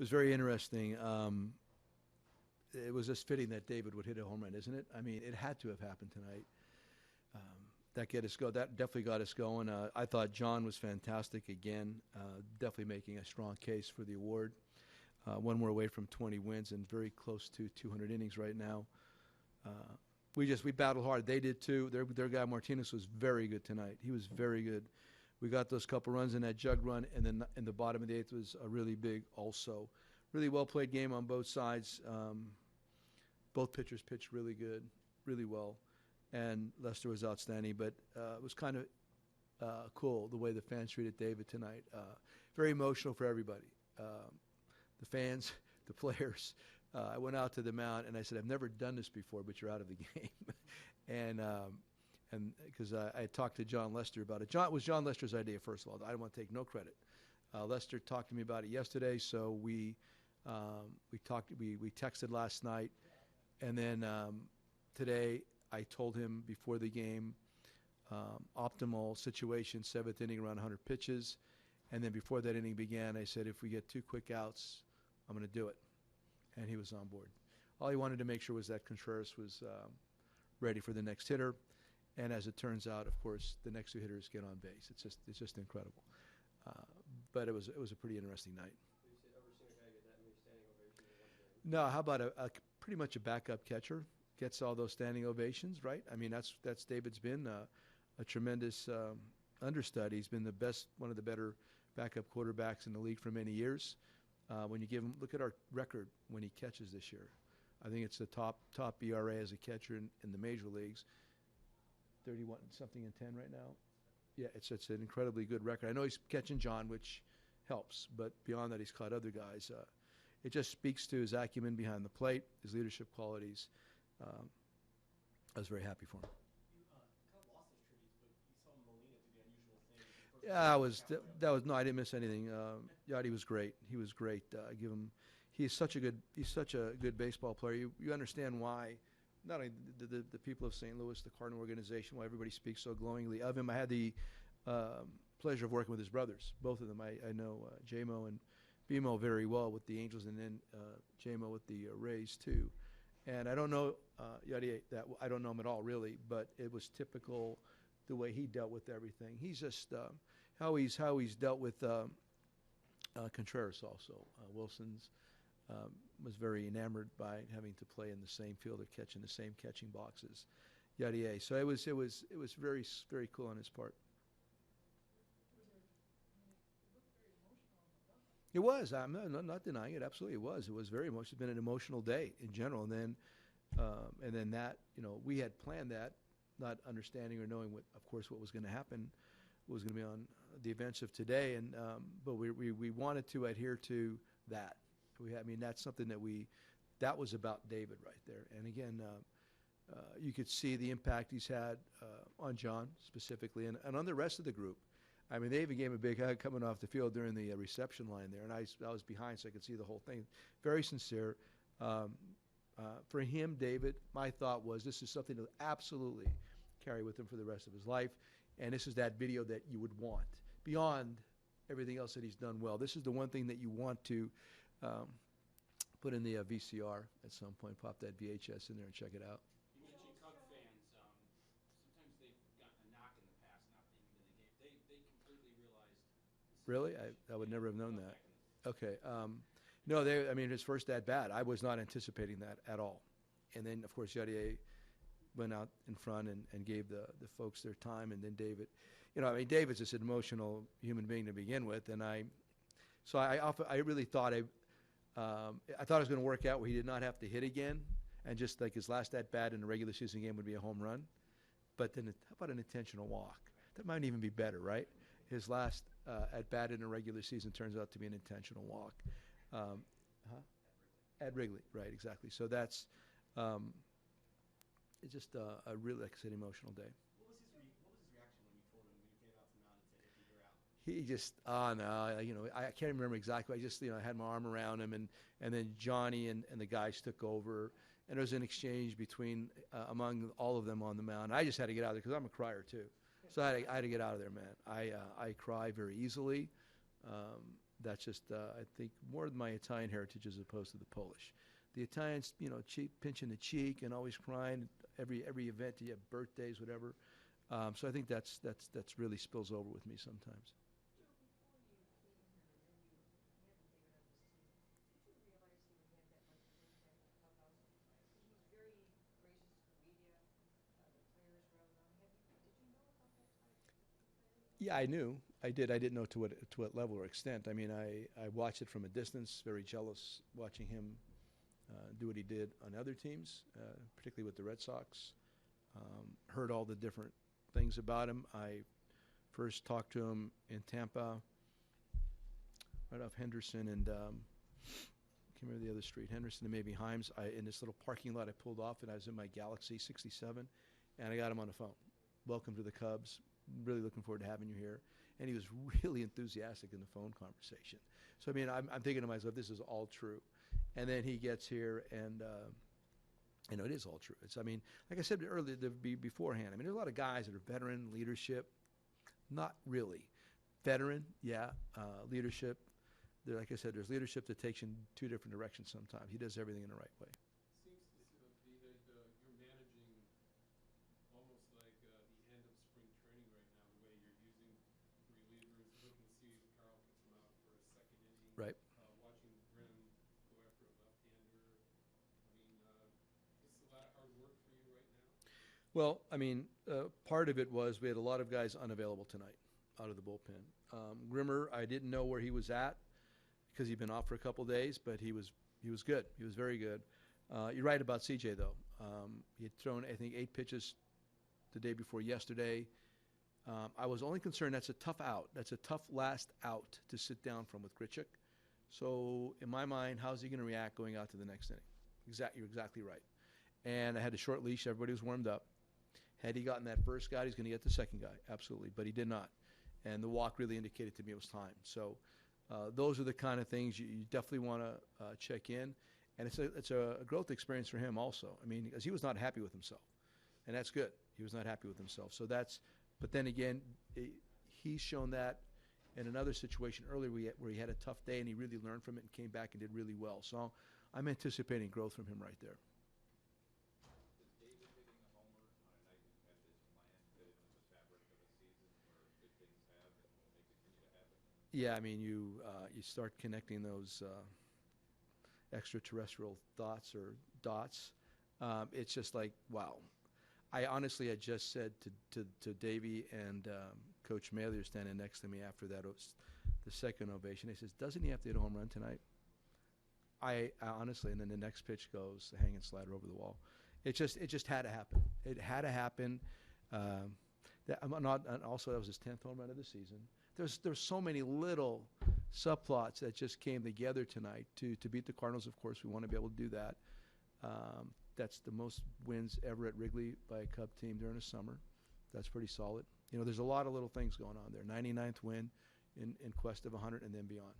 was very interesting. It was just fitting that David would hit a home run, isn't it? I mean, it had to have happened tonight. That get us go. That definitely got us going. I thought John was fantastic again. Definitely making a strong case for the award. One more away from 20 wins and very close to 200 innings right now. We battled hard. They did too. Their guy Martinez was very good tonight. He was very good. We got those couple runs in that jug run, and then in the bottom of the eighth was a really big also. Really well played game on both sides. Both pitchers pitched really good, really well. And Lester was outstanding, but it was kind of cool the way the fans treated David tonight. Very emotional for everybody. The fans, the players. I went out to the mound and I said, "I've never done this before, but you're out of the game." and because I talked to John Lester about it. It was John Lester's idea, first of all. I don't want to take no credit. Lester talked to me about it yesterday, so we texted last night, and then today I told him before the game, optimal situation, seventh inning, around 100 pitches. And then before that inning began, I said, if we get 2 quick outs, I'm going to do it. And he was on board. All he wanted to make sure was that Contreras was ready for the next hitter. And as it turns out, of course, the next 2 hitters get on base. It's just incredible. But it was a pretty interesting night. Have you ever seen a guy get that many standing ovations in one game? No, how about pretty much a backup catcher gets all those standing ovations, right? I mean, that's David's been a tremendous understudy. He's been one of the better backup quarterbacks in the league for many years. When you give him, look at our record when he catches this year. I think it's the top ERA as a catcher in the major leagues. 31 something and 10 right now. Yeah, it's an incredibly good record. I know he's catching John, which helps, but beyond that, he's caught other guys. It just speaks to his acumen behind the plate, his leadership qualities. I was very happy for him. You kind of lost those tributes, but you saw Molina do the unusual thing. Yeah, no, I didn't miss anything. Yachty was great. He was great. He's such a good baseball player. You understand why. Not only the people of St. Louis, the Cardinal organization, why everybody speaks so glowingly of him. I had the pleasure of working with his brothers, both of them. I know J-Mo and B-Mo very well with the Angels, and then J-Mo with the Rays too. And I don't know Yachty, I don't know him at all really, but it was typical the way he dealt with everything. He's just how he's dealt with Contreras also. Wilson's was very enamored by having to play in the same field or catch in the same catching boxes. Yachty. So it was very, very cool on his part. It was. I'm not denying it. Absolutely, it was. It was very emotional. It's been an emotional day in general, and then that, we had planned that, not understanding or knowing of course, what was going to happen, what was going to be on the events of today, and but we wanted to adhere to that. That's something that was about David right there, and again, you could see the impact he's had on John specifically, and on the rest of the group. I mean, they even gave him a big hug coming off the field during the reception line there, and I was behind so I could see the whole thing. Very sincere. For him, David, my thought was this is something to absolutely carry with him for the rest of his life, and this is that video that you would want. Beyond everything else that he's done well, this is the one thing that you want to put in the VCR at some point, pop that VHS in there and check it out. You mentioned Cub fans. Sometimes they've gotten a knock in the past not being into the game. They completely realized. Really? I would never have known that. Okay. No, his first at-bat, I was not anticipating that at all. And then, of course, Yachty went out in front and gave the folks their time. And then David, David's just an emotional human being to begin with. And I really thought I thought it was going to work out where he did not have to hit again. And just like his last at-bat in a regular season game would be a home run. But then how about an intentional walk? That might even be better, right? His last at-bat in a regular season turns out to be an intentional walk. At Wrigley, right, exactly. So that's it's just a really, like I said, emotional day. What was his reaction when you told him, when you came out to the mound and said, "Hey, you're out"? He just, I can't remember exactly. I just, I had my arm around him, and then Johnny and the guys took over, and there was an exchange between among all of them on the mound. I just had to get out of there because I'm a crier too, so I had to get out of there, man. I cry very easily. That's just, I think, more of my Italian heritage as opposed to the Polish. The Italians, pinching the cheek and always crying every event. You have birthdays, whatever. So I think that's really spills over with me sometimes. Yeah, I knew. I did. I didn't know to what level or extent. I mean, I watched it from a distance, very jealous watching him do what he did on other teams, particularly with the Red Sox. Heard all the different things about him. I first talked to him in Tampa, right off Henderson and can't remember the other street, Henderson and maybe Himes. In this little parking lot I pulled off, and I was in my Galaxy 67, and I got him on the phone. Welcome to the Cubs. Really looking forward to having you here. And he was really enthusiastic in the phone conversation. So, I mean, I'm thinking to myself, this is all true. And then he gets here, and, it is all true. It's, I mean, like I said earlier, beforehand, I mean, there's a lot of guys that are veteran, leadership. Not really. Veteran, yeah. Leadership. Like I said, there's leadership that takes you in two different directions sometimes. He does everything in the right way. Seems to be that you're managing almost like the end of spring training right now, the way you're using relievers. Looking to see if Carl puts him out for a second inning. Right. Watching Grimm go after a left-hander. I mean, this is a lot of hard work for you right now. Well, I mean, part of it was we had a lot of guys unavailable tonight out of the bullpen. Grimmer, I didn't know where he was at because he'd been off for a couple days, but he was good. He was very good. You're right about CJ, though. He had thrown, I think, 8 pitches the day before yesterday. I was only concerned that's a tough out. That's a tough last out to sit down from with Grichuk. So in my mind, how's he going to react going out to the next inning? You're exactly right. And I had a short leash. Everybody was warmed up. Had he gotten that first guy, he's going to get the second guy, absolutely. But he did not. And the walk really indicated to me it was time. So those are the kind of things you definitely want to check in. And it's a growth experience for him also. I mean, because he was not happy with himself. And that's good. He was not happy with himself. So but then again, he's shown that in another situation earlier where he had a tough day and he really learned from it and came back and did really well. So I'm anticipating growth from him right there. Does David hitting a homer on a night you've had this planned fit into the fabric of a season where good things have and may continue to happen? Yeah, I mean, you start connecting those extraterrestrial thoughts or dots. It's just like, wow. I honestly had just said to Davey and Coach Mailer standing next to me after that the second ovation. He says, "Doesn't he have to hit a home run tonight?" I honestly, and then the next pitch goes the hanging slider over the wall. It just had to happen. It had to happen. And also, that was his 10th home run of the season. There's so many little subplots that just came together tonight to beat the Cardinals. Of course, we want to be able to do that. That's the most wins ever at Wrigley by a Cub team during a summer. That's pretty solid. There's a lot of little things going on there. 99th win in quest of 100 and then beyond.